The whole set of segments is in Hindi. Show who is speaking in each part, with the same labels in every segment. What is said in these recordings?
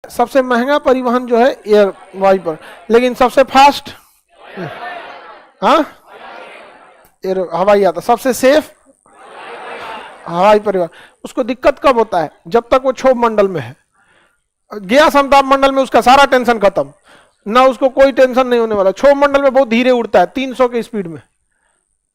Speaker 1: सबसे महंगा परिवहन जो है एयर वायु पर, लेकिन सबसे फास्ट हाँ एयर हवाई यात्रा, सबसे सेफ हवाई परिवहन। उसको दिक्कत कब होता है? जब तक वो क्षोभ मंडल में है। गया समताप मंडल में उसका सारा टेंशन खत्म, ना उसको कोई टेंशन नहीं होने वाला। क्षोभ मंडल में बहुत धीरे उड़ता है, 300 की स्पीड में,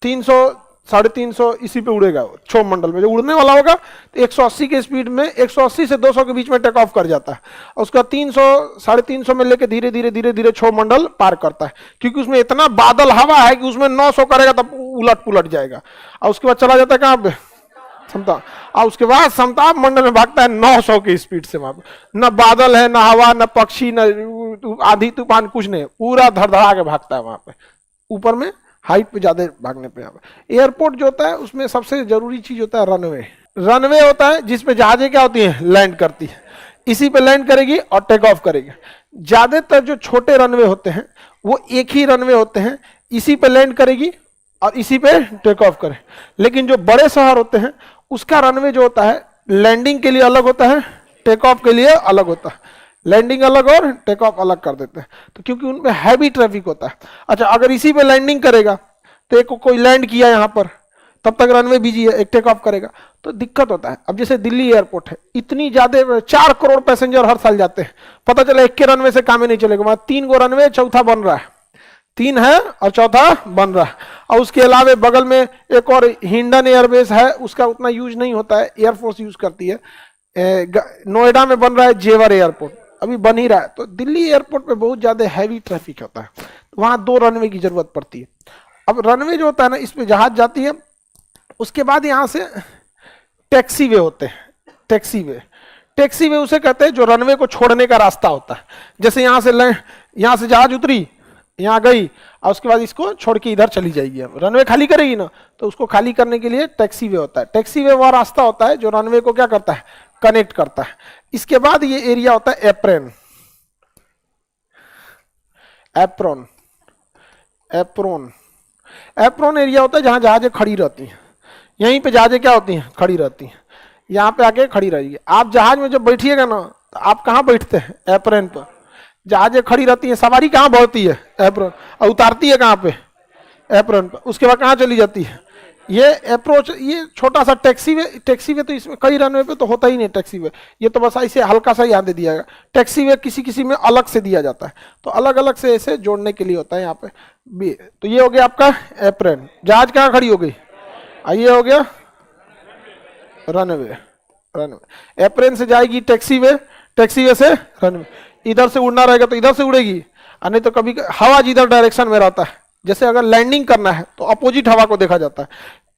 Speaker 1: 300 350 इसी पे उड़ेगा। क्षोभ मंडल में जो उड़ने वाला होगा तो 180 की स्पीड में, 180 से 200 के बीच में टेक ऑफ कर जाता है, और उसका 300 350 में लेके धीरे धीरे धीरे धीरे क्षोभ मंडल पार करता है, क्योंकि उसमें इतना बादल हवा है कि उसमें 900 करेगा तब उलट पुलट जाएगा, और उसके बाद चला जाता है कहाँ पे? समताप। और उसके बाद समताप मंडल में भागता है 900 की स्पीड से। वहां पर न बादल है, न हवा, न पक्षी, न आधी तूफान, कुछ नहीं, पूरा धड़धड़ा के भागता है वहां पे, ऊपर में हाइट पे ज्यादा भागने पे। एयरपोर्ट जो होता है उसमें सबसे जरूरी चीज होता है रनवे। रनवे होता है जिसपे जहाजें क्या होती है? लैंड करती है, इसी पे लैंड करेगी और टेक ऑफ करेगी। ज्यादातर जो छोटे रनवे होते हैं वो एक ही रनवे होते हैं, इसी पे लैंड करेगी और इसी पे टेक ऑफ करे। लेकिन जो बड़े शहर होते हैं उसका रनवे जो होता है लैंडिंग के लिए अलग होता है, टेक ऑफ के लिए अलग होता है। लैंडिंग अलग और टेक ऑफ अलग कर देते हैं, तो क्योंकि उनमें हैवी ट्रैफिक होता है। अच्छा, अगर इसी पे लैंडिंग करेगा तो एक कोई लैंड किया यहाँ पर, तब तक रनवे बिजी है, एक टेक ऑफ करेगा तो दिक्कत होता है। अब जैसे दिल्ली एयरपोर्ट है, इतनी ज्यादा 4 करोड़ पैसेंजर हर साल जाते हैं, पता चला एक के रनवे से काम ही नहीं चलेगा। वहां 3 गो रनवे, चौथा बन रहा है, 3 है और चौथा बन रहा है। और उसके अलावा बगल में एक और हिंडन एयरबेस है, उसका उतना यूज नहीं होता है, एयरफोर्स यूज करती है। नोएडा में बन रहा है जेवर एयरपोर्ट, अभी बन ही रहा है। तो दिल्ली एयरपोर्ट पे बहुत ज्यादा हैवी ट्रैफिक होता है, तो वहां 2 रनवे की जरूरत पड़ती है। अब रनवे जो होता है ना, इस पे जहाज जाती है, उसके बाद यहाँ से टैक्सी वे होते हैं। टैक्सी वे उसे कहते हैं जो रनवे को छोड़ने का रास्ता होता है। जैसे यहाँ से जहाज उतरी, यहाँ गई, और उसके बाद इसको छोड़ के इधर चली जाएगी। अब रनवे खाली करेगी ना, तो उसको खाली करने के लिए टैक्सी वे होता है। टैक्सी वे वह रास्ता होता है जो रनवे को क्या करता है? कनेक्ट करता है। इसके बाद ये एरिया होता है एप्रोन। एप्रोन एरिया होता है जहां जहाजें खड़ी रहती हैं। यहीं पे जहाजें क्या होती हैं? खड़ी रहती हैं। यहाँ पे आके खड़ी रहेगी। आप जहाज में जब बैठिएगा ना, तो आप कहाँ बैठते हैं? एप्रोन पर। जहाजें खड़ी रहती हैं, सवारी कहाँ बढ़ती है? एप्रोन। और उतारती है कहाँ पे? एप्रोन पर। उसके बाद कहाँ चली जाती है? ये अप्रोच, ये छोटा सा टैक्सी वे तो इसमें कई रनवे पे तो होता ही नहीं टैक्सी वे, ये तो बस ऐसे हल्का सा यहाँ दे दिया गया। टैक्सी वे किसी किसी में अलग से दिया जाता है, तो अलग अलग से ऐसे जोड़ने के लिए होता है यहाँ पे भी। तो ये हो गया आपका एप्रोन। जहाज कहाँ खड़ी हो गई? ये हो गया रनवे। एप्रोन से जाएगी टैक्सी वे से रनवे। इधर से उड़ना रहेगा तो इधर से उड़ेगी, और नहीं तो कभी हवा जिधर डायरेक्शन में रहता है, जैसे अगर लैंडिंग करना है तो अपोजिट हवा को देखा जाता है।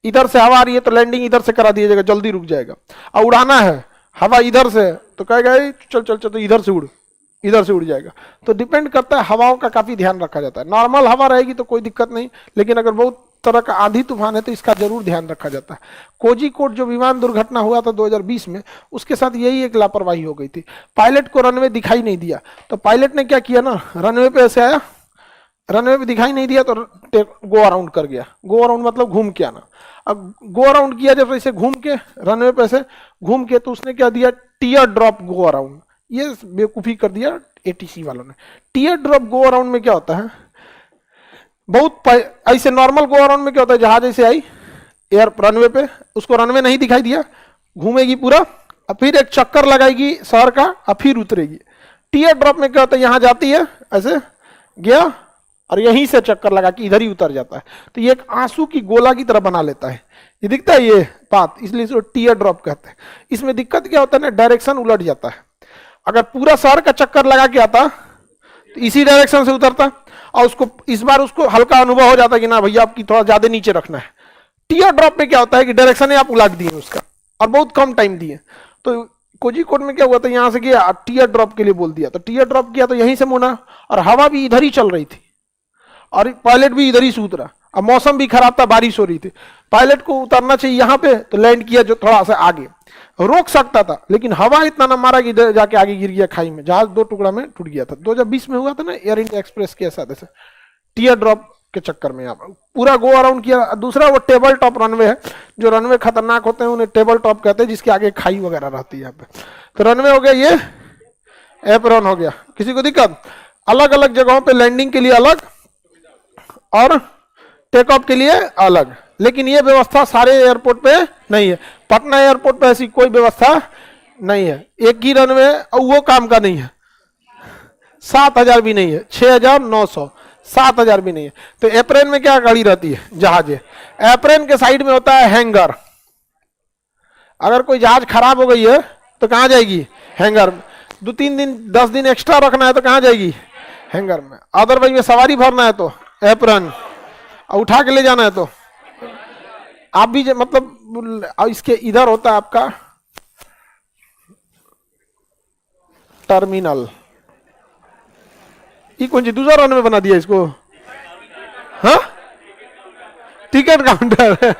Speaker 1: इधर से हवा आ रही है तो लैंडिंग इधर से करा दिया जाएगा, जल्दी रुक जाएगा। और उड़ाना है हवा इधर से तो कहेगा चल चल चल, तो इधर से उड़ जाएगा। तो डिपेंड करता है, हवाओं का काफी ध्यान रखा जाता है। नॉर्मल हवा रहेगी तो कोई दिक्कत नहीं, लेकिन अगर बहुत तरह का आंधी तूफान है तो इसका जरूर ध्यान रखा जाता है। कोझिकोड जो विमान दुर्घटना हुआ था 2020 में, उसके साथ यही एक लापरवाही हो गई थी। पायलट को रनवे दिखाई नहीं दिया, तो पायलट ने क्या किया ना, रनवे पे ऐसे आया, रनवे पे दिखाई नहीं दिया तो गो अराउंड कर गया। गो अराउंड मतलब घूम के आना। अब गो अराउंड किया जब ऐसे घूम के, रनवे पे ऐसे घूम के, तो उसने क्या दिया? Tier drop go around. ये बेवकूफी कर दिया एटीसी वालों ने। टीयर ड्रॉप गो अराउंड में क्या होता है? बहुत ऐसे नॉर्मल गो अराउंड में क्या होता है? जहाज ऐसे आई एयर रनवे पे, उसको रनवे नहीं दिखाई दिया, घूमेगी पूरा, और फिर एक चक्कर लगाएगी शहर का, और फिर उतरेगी। टीयर ड्रॉप में क्या होता है? यहाँ जाती है ऐसे गया, और यहीं से चक्कर लगा के इधर ही उतर जाता है। तो ये एक आंसू की गोला की तरह बना लेता है, ये दिखता है ये बात, इसलिए इसको टीयर ड्रॉप कहते हैं। इसमें दिक्कत क्या होता है ना, डायरेक्शन उलट जाता है। अगर पूरा शहर का चक्कर लगा के आता तो इसी डायरेक्शन से उतरता, और उसको इस बार उसको हल्का अनुभव हो जाता कि ना भैया आपकी थोड़ा ज्यादा नीचे रखना है। टीयर ड्रॉप में क्या होता है कि डायरेक्शन आप उलट दिए उसका, और बहुत कम टाइम दिए। तो कोझिकोड में क्या हुआ था, यहाँ से गया टीयर ड्रॉप के लिए बोल दिया, तो टीयर ड्रॉप किया तो यहीं से मुना, और हवा भी इधर ही चल रही थी, और पायलट भी इधर ही से उतरा। अब मौसम भी खराब था, बारिश हो रही थी। पायलट को उतरना चाहिए यहाँ पे, तो लैंड किया जो थोड़ा सा आगे, रोक सकता था, लेकिन हवा इतना ना मारा कि जाके आगे गिर गया खाई में, जहाज 2 टुकड़ा में टूट गया था। 2020 में हुआ था ना एयर इंडिया एक्सप्रेस के साथ ऐसे टीयर ड्रॉप के चक्कर में। यहाँ पूरा गो अराउंड किया। दूसरा वो टेबल टॉप रनवे है, जो रनवे खतरनाक होते हैं उन्हें टेबल टॉप कहते हैं, जिसके आगे खाई वगैरह रहती है यहाँ पे। तो रनवे हो गया ये एप्रॉन हो गया। किसी को दिक्कत? अलग अलग जगहों पे लैंडिंग के लिए अलग और टेक ऑफ के लिए अलग, लेकिन ये व्यवस्था सारे एयरपोर्ट पे नहीं है। पटना एयरपोर्ट पे ऐसी कोई व्यवस्था नहीं है। एक ही रनवे वो काम का नहीं है, 7000 भी नहीं है, 6900, 7000 भी नहीं है। तो एप्रेन में क्या गाड़ी रहती है? जहाज है। एप्रेन के साइड में होता है हैंगर। अगर कोई जहाज खराब हो गई है तो कहाँ जाएगी? हैंगर में। 2-3 दिन 10 दिन एक्स्ट्रा रखना है तो कहाँ जाएगी? हैंगर में। अदरवाइज में सवारी भरना है तो एप्रन, उठा के ले जाना है तो आप भी मतलब इसके इधर होता है आपका टर्मिनल। ये कौन सी दूसरा रन में बना दिया इसको? हाँ, टिकट काउंटर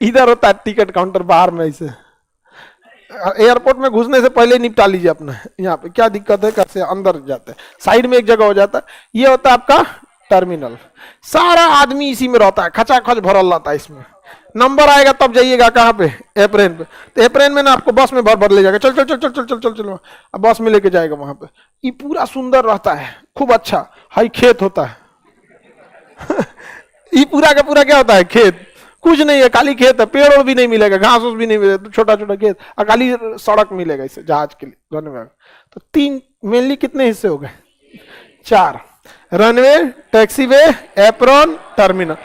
Speaker 1: इधर होता है टिकट काउंटर, बाहर में। इसे एयरपोर्ट में घुसने से पहले निपटा लीजिए अपना। यहाँ पे क्या दिक्कत है, कैसे अंदर जाते हैं, साइड में एक जगह हो जाता है। ये होता है आपका टर्मिनल। सारा आदमी इसी में रहता है, खचाखच भरल रहता है इसमें। नंबर आएगा तब जाइएगा कहाँ पे? एप्रेन पे। तो एप्रेन में ना आपको बस में भर भर ले जाएगा, चल चल चल चल चल चल चल चलो, अब बस में लेके जाएगा वहां पे। ये पूरा सुंदर रहता है, खूब अच्छा। हाई खेत होता है ये पूरा का पूरा क्या होता है? खेत। कुछ नहीं है, खाली खेत है, पेड़ भी नहीं मिलेगा, घास उस भी नहीं मिलेगा, छोटा छोटा खेत और खाली सड़क मिलेगा इसे जहाज के लिए, रनवे। तो 3 मेनली कितने हिस्से हो गए? 4, रनवे, टैक्सीवे, एप्रॉन, टर्मिनल।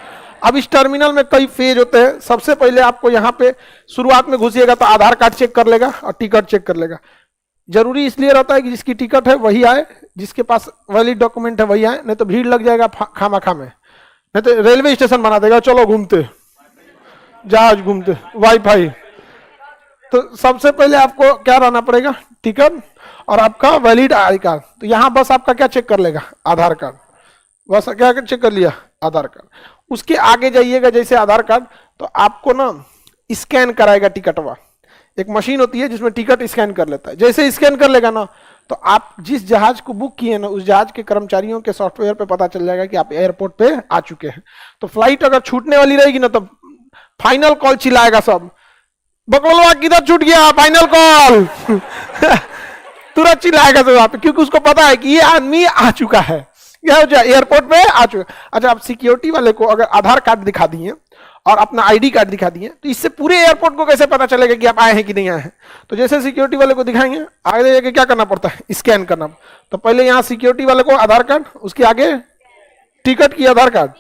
Speaker 1: अब इस टर्मिनल में कई फेज होते हैं। सबसे पहले आपको यहाँ पे शुरुआत में घुसिएगा तो आधार कार्ड चेक कर लेगा और टिकट चेक कर लेगा। जरूरी इसलिए रहता है कि जिसकी टिकट है वही आए, जिसके पास वैलिड डॉक्यूमेंट है वही आए, नहीं तो भीड़ लग जाएगा खामा खा में। नहीं तो रेलवे स्टेशन बना देगा, चलो घूमते, जहाज घूमते, वाईफाई। तो सबसे पहले आपको क्या रहना पड़ेगा? टिकट और आपका वैलिड आई कार्ड। तो यहाँ बस आपका क्या चेक कर लेगा? आधार कार्ड। बस क्या चेक कर लिया? आधार कार्ड। उसके आगे जाइएगा जैसे आधार कार्ड, तो आपको ना स्कैन कराएगा टिकटवा। एक मशीन होती है जिसमें टिकट स्कैन कर लेता है। जैसे स्कैन कर लेगा ना, तो आप जिस जहाज को बुक किए ना, उस जहाज के कर्मचारियों के सॉफ्टवेयर पे पता चल जाएगा कि आप एयरपोर्ट पे आ चुके हैं। तो फ्लाइट अगर छूटने वाली रहेगी ना, तो फाइनल कॉल चिल्लाएगा सब, बकलवा किधर छूट गया, फाइनल कॉल तुरंत चिल्लाएगा सब आप, क्योंकि उसको पता है कि ये आदमी आ चुका है, एयरपोर्ट पे आ चुका। अच्छा, आप सिक्योरिटी वाले को अगर आधार कार्ड दिखा दिए और अपना आईडी कार्ड दिखा दिए, तो इससे पूरे एयरपोर्ट को कैसे पता चलेगा कि आप आए हैं कि नहीं आए हैं? तो जैसे सिक्योरिटी वाले को दिखाएंगे, आगे जाके क्या करना पड़ता है? स्कैन करना। तो पहले यहाँ सिक्योरिटी वाले को आधार कार्ड, उसके आगे टिकट की आधार कार्ड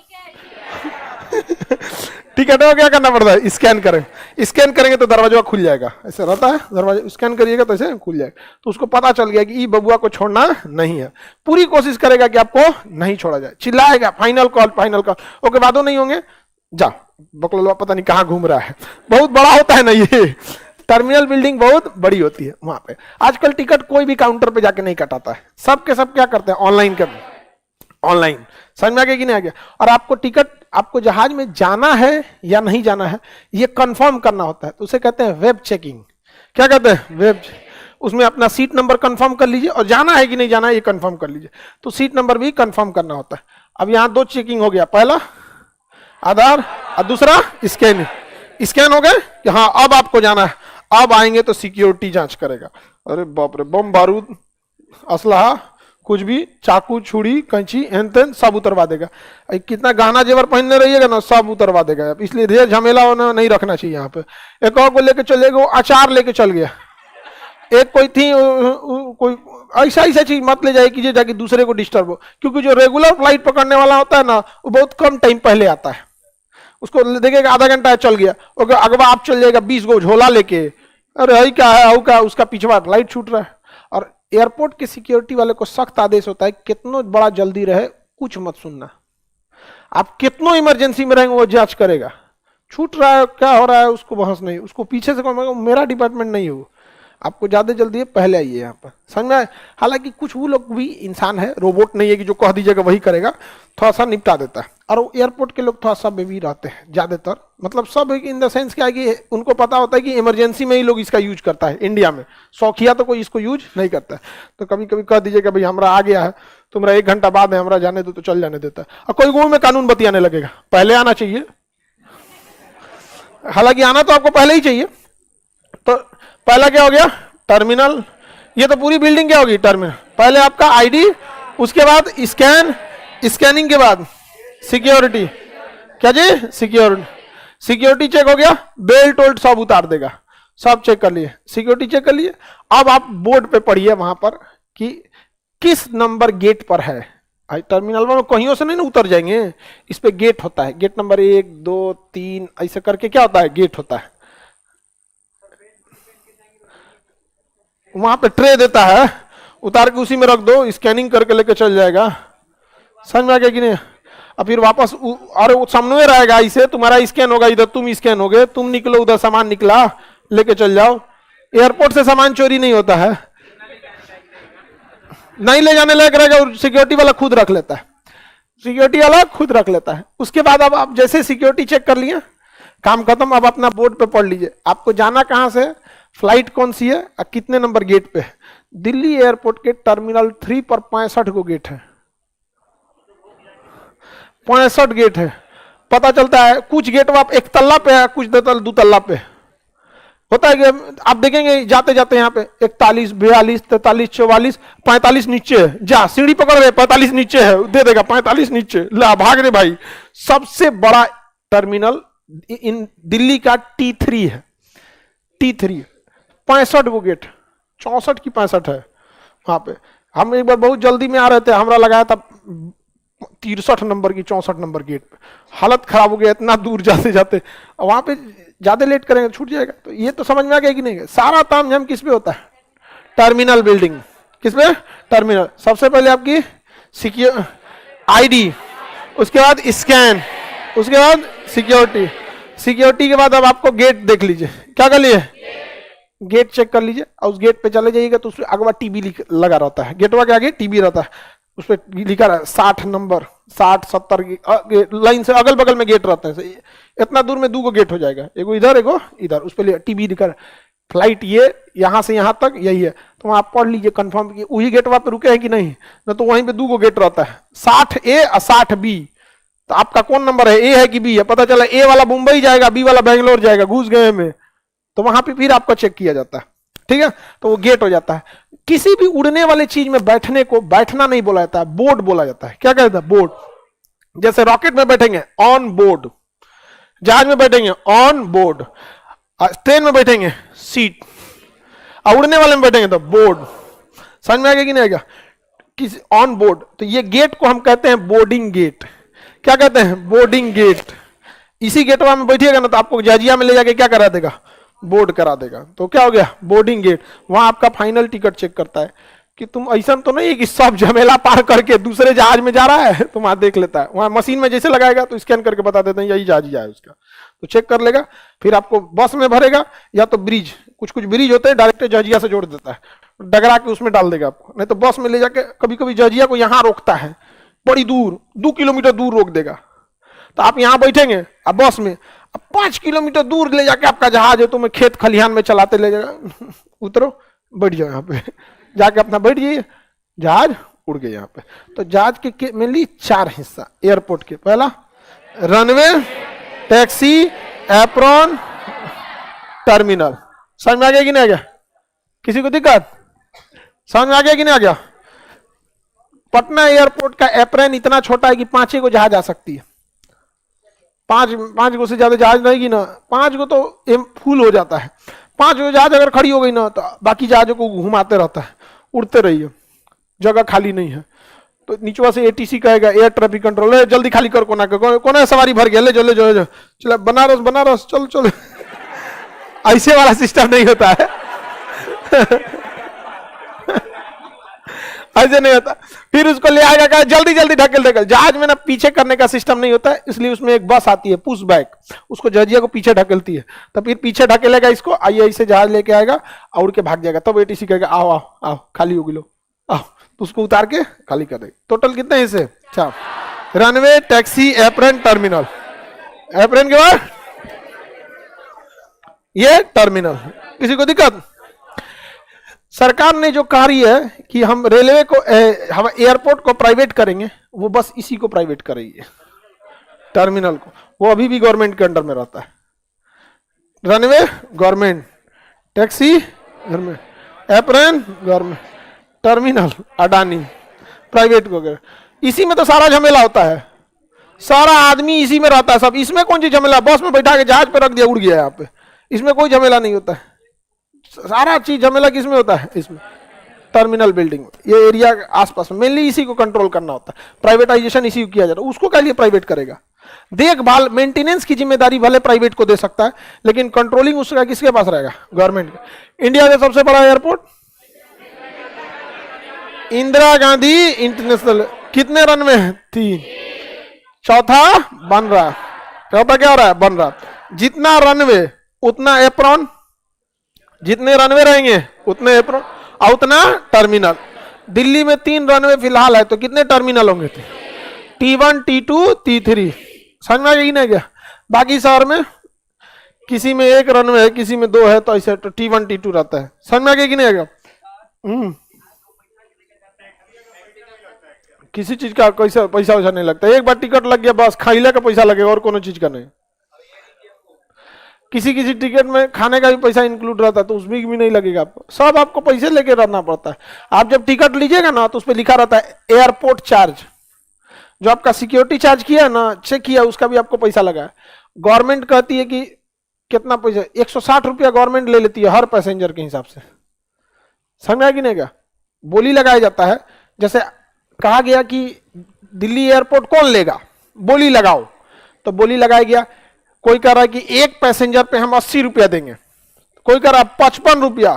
Speaker 1: टिकट में क्या करना पड़ता है? स्कैन करें। स्कैन करेंगे तो दरवाजा खुल जाएगा, ऐसे रहता है दरवाजा। स्कैन करिएगा तो ऐसे खुल जाएगा। तो उसको पता चल गया कि ये बबुआ को छोड़ना नहीं है। पूरी कोशिश करेगा कि आपको नहीं छोड़ा जाए, चिल्लाएगा final call, final call. Okay, बातों नहीं होंगे, जा बकलवा पता नहीं कहाँ घूम रहा है। बहुत बड़ा होता है ना ये टर्मिनल, बिल्डिंग बहुत बड़ी होती है वहां पे। आजकल टिकट कोई भी काउंटर पे जाके नहीं कटाता है, सब के सब क्या करते हैं? ऑनलाइन कर, ऑनलाइन। समझ में आ गया कि नहीं आ गया? और आपको टिकट, आपको जहाज में जाना है या नहीं जाना है ये कंफर्म करना होता है, तो उसे कहते हैं वेब चेकिंग। क्या कहते हैं? वेब। उसमें अपना सीट नंबर कंफर्म कर लीजिए और जाना है कि नहीं जाना है ये कंफर्म कर लीजिए। तो सीट नंबर भी कंफर्म करना होता है। अब यहाँ 2 चेकिंग हो गया, पहला आधार और दूसरा स्कैन। स्कैन हो गए कि हाँ अब आपको जाना है। अब आएंगे तो सिक्योरिटी जांच करेगा। अरे बाप रे, बम बारूद, असलहा, कुछ भी, चाकू, छुरी, कैंची, एन तेन सब उतरवा देगा। कितना गहना जेवर पहनने रहिएगा ना, सब उतरवा देगा। इसलिए ढेर झमेला होना नहीं रखना चाहिए यहाँ पे। एक और को लेके चलेगा, वो अचार लेके चल गया। एक कोई थी, कोई ऐसा ऐसा चीज मत ले जाए कि जाके दूसरे को डिस्टर्ब हो, क्योंकि जो रेगुलर फ्लाइट पकड़ने वाला होता है ना, वो बहुत कम टाइम पहले आता है। उसको देखेगा आधा घंटा चल गया, ओके अगवा आप चल जाएगा 20 गो झोला लेके, अरे हई क्या है, क्या उसका पिछवा फ्लाइट छूट रहा है। और एयरपोर्ट के सिक्योरिटी वाले को सख्त आदेश होता है, कितनो बड़ा जल्दी रहे कुछ मत सुनना। आप कितनो इमरजेंसी में रहेंगे वो जांच करेगा। छूट रहा है, क्या हो रहा है, उसको बहस नहीं, उसको पीछे से कौन, मेरा डिपार्टमेंट नहीं हो, आपको ज्यादा जल्दी है, पहले आइए यहाँ पर। समझ में? हालांकि कुछ वो लोग भी इंसान है, रोबोट नहीं है कि जो कह दीजिएगा वही करेगा, थोड़ा सा निपटा देता है। और एयरपोर्ट के लोग थोड़ा सा बेबी रहते हैं ज्यादातर, मतलब सब इन द सेंस क्या है कि उनको पता होता है कि इमरजेंसी में ही लोग इसका यूज करता है। इंडिया में शौकिया तो कोई इसको यूज नहीं करता है। तो कभी कभी कह दीजिएगा भाई हमारा आ गया है, तुम्हारा 1 घंटा बाद है, हमारा जाने दो, तो चल जाने देता है। और कोई में कानून बतियाने लगेगा, पहले आना चाहिए। हालांकि आना तो आपको पहले ही चाहिए। तो पहला क्या हो गया? टर्मिनल, ये तो पूरी बिल्डिंग क्या होगी? टर्मिनल। पहले आपका आईडी, उसके बाद स्कैन, स्कैनिंग के बाद सिक्योरिटी। क्या जी? सिक्योरिटी। सिक्योरिटी चेक हो गया, बेल्ट वोल्ट सब उतार देगा, सब चेक कर लिए, सिक्योरिटी चेक कर लिए। अब आप बोर्ड पे पढ़िए वहां पर कि किस नंबर गेट पर है। टर्मिनल में कहीं से नहीं ना उतर जाएंगे, इस पे गेट होता है, गेट नंबर 1 2 3 ऐसे करके क्या होता है? गेट होता है। वहां पे ट्रे देता है, उतार के उसी में रख दो, स्कैनिंग करके लेके चल जाएगा। समझ में आ गया कि नहीं? और फिर वापस और सामने रहेगा, इसे तुम्हारा स्कैन होगा, इधर तुम स्कैन हो गए, तुम निकलो, उधर सामान निकला, लेके चल जाओ। एयरपोर्ट से सामान चोरी नहीं होता है, नहीं ले जाने लायक रहेगा, सिक्योरिटी वाला खुद रख लेता है, सिक्योरिटी वाला खुद रख लेता है। उसके बाद अब आप जैसे सिक्योरिटी चेक कर लिए, काम खत्म। अब अपना बोर्ड पे पढ़ लीजिए, आपको जाना कहां से, फ्लाइट कौन सी है और कितने नंबर गेट पे है। दिल्ली एयरपोर्ट के टर्मिनल 3 पर 65 को गेट है, 65 गेट है। पता चलता है कुछ गेट आप एक तल्ला पे है, कुछ दो तल्ला पे होता है कि आप देखेंगे जाते जाते यहाँ पे 41 42 43 44 45 नीचे है, जा सीढ़ी पकड़ रहे 45 नीचे है, दे देगा 45 नीचे, ला भाग रे भाई। सबसे बड़ा टर्मिनल इन दिल्ली का T3 है, T3 65 वो गेट, 64 की 65 है वहां पे। हम एक बार बहुत जल्दी में आ रहे थे, हमरा लगाया था 63 नंबर की 64 नंबर गेट पे, हालत खराब हो गया, इतना दूर जाते जाते। वहां पे ज्यादा लेट करेंगे छूट जाएगा। तो ये तो समझ में आ गया कि नहीं? सारा ताम झाम किस पे होता है? Terminal building. किस पे? टर्मिनल। सबसे पहले आपकी सिक्योर आईडी, उसके बाद स्कैन, उसके बाद सिक्योरिटी, सिक्योरिटी के बाद अब आपको गेट देख लीजिए, क्या कर लिए? गेट चेक कर लीजिए। और उस गेट पे चले जाइएगा तो उसमें अगवा टीबी लगा रहता है, गेटवा के आगे टीबी रहता है, उस पर लिखा रहा है 60 नंबर, 60 70 लाइन से अगल बगल में गेट रहते हैं। इतना दूर में 2 गो गेट हो जाएगा, एगो इधर एगो इधर, उस पर टीबी लिखा है फ्लाइट ये यहां से यहां तक यही है। तो आप पढ़ लीजिए कंफर्म कि वही गेट वहां पे रुके हैं कि नहीं, ना तो वहीं पे 2 गो गेट रहता है, 60A और 60B। तो आपका कौन नंबर है, ए है कि बी है? पता चला ए वाला मुंबई जाएगा, बी वाला बैंगलोर जाएगा, घुस गए में, तो वहां पे फिर आपका चेक किया जाता है। ठीक है, तो वो गेट हो जाता है। किसी भी उड़ने वाले चीज में बैठने को बैठना नहीं बोला जाता है, बोर्ड बोला जाता है। क्या कहता है? बोर्ड। जैसे रॉकेट में बैठेंगे ऑन बोर्ड, जहाज में बैठेंगे ऑन बोर्ड, ट्रेन में बैठेंगे सीट, और उड़ने वाले में बैठेंगे तो बोर्ड। समझ में आ गया कि नहीं आएगा? किसी ऑन बोर्ड। तो ये गेट को हम कहते हैं बोर्डिंग गेट। क्या कहते हैं? Boarding gate. इसी गेटवा में बैठिएगा ना तो आपको जाजिया में ले जाके क्या करा देगा? बोर्ड करा देगा। तो क्या हो गया? Boarding gate. वहां आपका फाइनल टिकट चेक करता है कि तुम ऐसा तो नहीं कि सब झमेला पार करके दूसरे जहाज में जा रहा है, तो वहां देख लेता है, वहां मशीन में जैसे लगाएगा तो स्कैन करके बता देते हैं यही जहाज ही है उसका, तो चेक कर लेगा। फिर आपको बस में भरेगा या तो ब्रिज, कुछ कुछ ब्रिज होते हैं डायरेक्ट जजिया से जोड़ देता है, डगरा के उसमें डाल देगा आपको, नहीं तो बस में ले जाके कभी कभी जजिया को यहाँ रोकता है, बड़ी दूर 2 किलोमीटर दूर रोक देगा। तो आप यहाँ बैठेंगे अब बस में, अब 5 किलोमीटर दूर ले जाके आपका जहाज है, तो मैं खेत खलिहान में चलाते ले जाएगा, उतरो बैठ जाओ यहाँ पे, जाके अपना बैठ जाइए, जहाज उड़ गए यहाँ पे। तो जहाज के मेनली 4 हिस्सा एयरपोर्ट के। पहला रनवे, टैक्सी, एप्रॉन, टर्मिनल। समझ में आ गया कि नहीं आ गया? किसी को दिक्कत? समझ में आ गया कि नहीं आ गया? पटना एयरपोर्ट का एप्रॉन इतना छोटा है कि 5 को जहाज आ सकती है, 5 गो से ज्यादा जहाज रहेगी ना, 5 गो तो फुल हो जाता है। 5 गो जहाज अगर खड़ी हो गई ना तो बाकी जहाजों को घुमाते रहता है, उड़ते रहिए, जगह खाली नहीं है। तो नीचवा से एटीसी कहेगा, एयर ट्रैफिक कंट्रोल, जल्दी खाली कर, कोना सवारी भर गया, ले जो चलो बनारस चल ऐसे वाला सिस्टम नहीं होता है ऐसे नहीं होता। फिर उसको ले आएगा, कहा जल्दी ढकेल देगा। जहाज में ना पीछे करने का सिस्टम नहीं होता है, इसलिए उसमें एक बस आती है पुश बैक, उसको जजिया को पीछे ढकेलती है, तो फिर पीछे ढकेलेगा इसको, आइए ऐसे जहाज लेके आएगा और उड़ के भाग जाएगा। तब एटीसी कहेगा आओ आओ आओ खाली होगी लो आओ, तो उसको उतार के खाली कर देगा। टोटल कितने हिस्से? 4। Runway, taxi, apron, terminal. Apron के बाद ये टर्मिनल। किसी को दिक्कत? सरकार ने जो कार्य है कि हम रेलवे को हम एयरपोर्ट को प्राइवेट करेंगे, वो बस इसी को प्राइवेट करेंगे, टर्मिनल को। वो अभी भी गवर्नमेंट के अंडर में रहता है। Runway government, taxi government, apron government, terminal Adani, private वगैरह। इसी में तो सारा झमेला होता है, सारा आदमी इसी में रहता है सब। इसमें कौन सी झमेला, बस में बैठा के जहाज पे रख दिया उड़ गया यहाँ पे, इसमें कोई झमेला नहीं होता है। सारा चीज झमेला किसमें होता है, इसमें टर्मिनल बिल्डिंग में, ये एरिया के आसपास में मेनली इसी को कंट्रोल करना होता है। प्राइवेटाइजेशन इसी को किया जाता है, उसको क्या लिए प्राइवेट करेगा। देखभाल मेंटेनेंस की जिम्मेदारी भले प्राइवेट को दे सकता है, लेकिन कंट्रोलिंग उसका किसके पास रहेगा, गवर्नमेंट का। इंडिया का सबसे बड़ा एयरपोर्ट इंदिरा गांधी इंटरनेशनल, कितने रनवे है, 3। चौथा बन रहा, चौथा क्या हो रहा है, बन रहा। जितना रनवे उतना एप्रॉन, जितने रनवे रहेंगे उतने एप्रॉन और उतना टर्मिनल। दिल्ली में 3 रनवे फिलहाल है, तो कितने टर्मिनल होंगे, T1 T2 T3, समझ में यही नहीं गया। बाकी शहर में किसी में 1 रनवे है, किसी में 2 है, तो ऐसे तो T1 T2 रहता है, समझ में आ गया कि नहीं आएगा। किसी चीज का पैसा पैसा नहीं लगता, एक बार टिकट लग गया बस, खाइले का पैसा लगेगा और कोनो चीज का नहीं। किसी किसी टिकट में खाने का भी पैसा इंक्लूड रहता है, तो उसमें भी नहीं लगेगा आपको, सब आपको पैसे लेके रहना पड़ता है। आप जब टिकट लीजिएगा ना, तो उस पर लिखा रहता है एयरपोर्ट चार्ज, जो आपका सिक्योरिटी चार्ज किया ना, चेक किया, उसका भी आपको पैसा लगा है। गवर्नमेंट कहती है कि कितना पैसा, 160 रुपया गवर्नमेंट ले लेती है हर पैसेंजर के हिसाब से, समझ आया कि नहीं। बोली लगाया जाता है, जैसे कहा गया कि दिल्ली एयरपोर्ट कौन लेगा, बोली लगाओ, तो बोली लगाया गया। कोई कह रहा है कि एक पैसेंजर पे हम 80 रुपया देंगे, कोई कह रहा है 55 रुपया,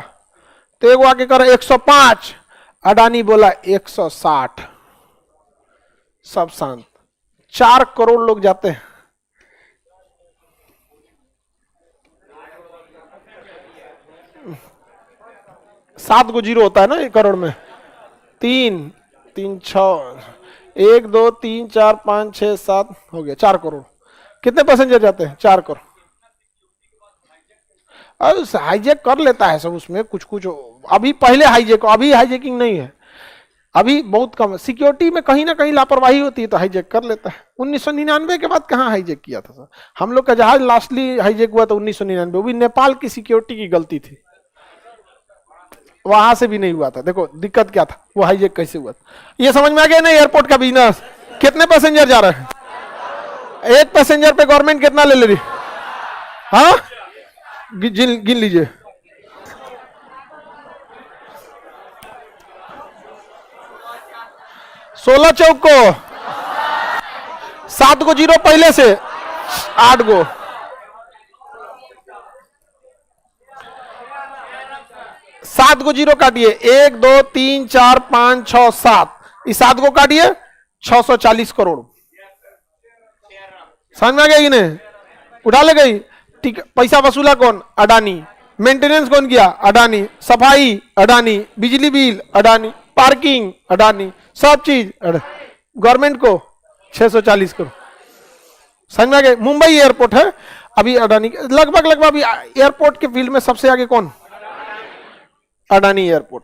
Speaker 1: तो एक आके कह रहा है 105, अडानी बोला 160, सब शांत। 4 करोड़ लोग जाते हैं, सात को जीरो होता है ना 1 करोड़ में, 3 3 6 1 2 3 4 5 6 7 हो गया 4 करोड़। कितने पैसेंजर जाते हैं, 4 करोड़। और हाईजेक कर लेता है सब, उसमें कुछ कुछ अभी पहले हाईजेक, अभी हाईजेकिंग नहीं है, अभी बहुत कम है। सिक्योरिटी में कहीं ना कहीं लापरवाही होती है तो हाईजेक कर लेता है। 1999 के बाद कहाँ हाईजेक किया था सर, हम लोग का जहाज लास्टली हाईजेक हुआ था 1999, वो भी नेपाल की सिक्योरिटी की गलती थी, वहां से भी नहीं हुआ था। देखो दिक्कत क्या था, वो हाईजेक कैसे हुआ था, ये समझ में आ गया ना। एयरपोर्ट का बिजनेस, कितने पैसेंजर जा रहे हैं, एक पैसेंजर पे गवर्नमेंट कितना ले रही, हाँ गिन लीजिए। 16 चौक को 7 को जीरो पहले से 8 को, सात को जीरो काटिए, 1 2 3 4 5 6 7, इस 7 को काटिए 640 करोड़। समझ में आ गया कि नहीं, उठा ले गई। ठीक, पैसा वसूला कौन, अडानी। मेंटेनेंस कौन किया, अडानी। सफाई अडानी, बिजली बिल अडानी, पार्किंग अडानी, सब चीज गवर्नमेंट को 640 करोड़। समझ में आ गया। मुंबई एयरपोर्ट है अभी अडानी, लगभग अभी एयरपोर्ट के फील्ड में सबसे आगे कौन, अडानी एयरपोर्ट।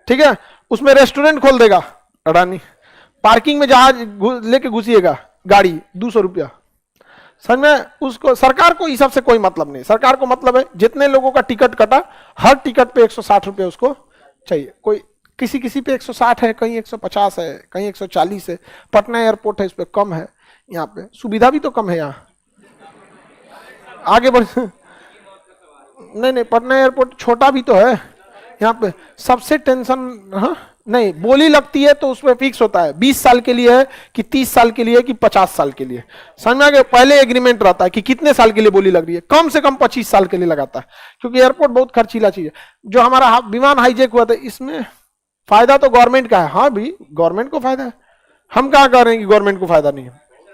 Speaker 1: ठीक है, उसमें रेस्टोरेंट खोल देगा अडानी, पार्किंग में जहाज लेके घुसिएगा गाड़ी 200 रुपया। समझ में, उसको सरकार को इस सब से कोई मतलब नहीं। सरकार को मतलब है जितने लोगों का टिकट कटा, हर टिकट पे 160 रुपया उसको चाहिए। कोई किसी किसी पे 160 है, कहीं 150 है, कहीं 140 है। पटना एयरपोर्ट है, इस पे कम है। यहाँ पे सुविधा भी तो कम है। यहाँ आगे बढ़, नहीं पटना एयरपोर्ट छोटा भी तो है। यहाँ पे सबसे टेंशन, हाँ नहीं, बोली लगती है तो उसमें फिक्स होता है 20 साल के लिए है कि 30 साल के लिए कि 50 साल के लिए। समझ में आ गया। पहले एग्रीमेंट रहता है कि कितने साल के लिए बोली लग रही है, कम से कम 25 साल के लिए लगाता है, क्योंकि एयरपोर्ट बहुत खर्चीला चीज है। जो हमारा विमान हाईजेक हुआ था, इसमें फायदा तो गवर्नमेंट का है। हाँ भी गवर्नमेंट को फायदा है, हम कहाँ कह रहे हैं कि गवर्नमेंट को फायदा नहीं है।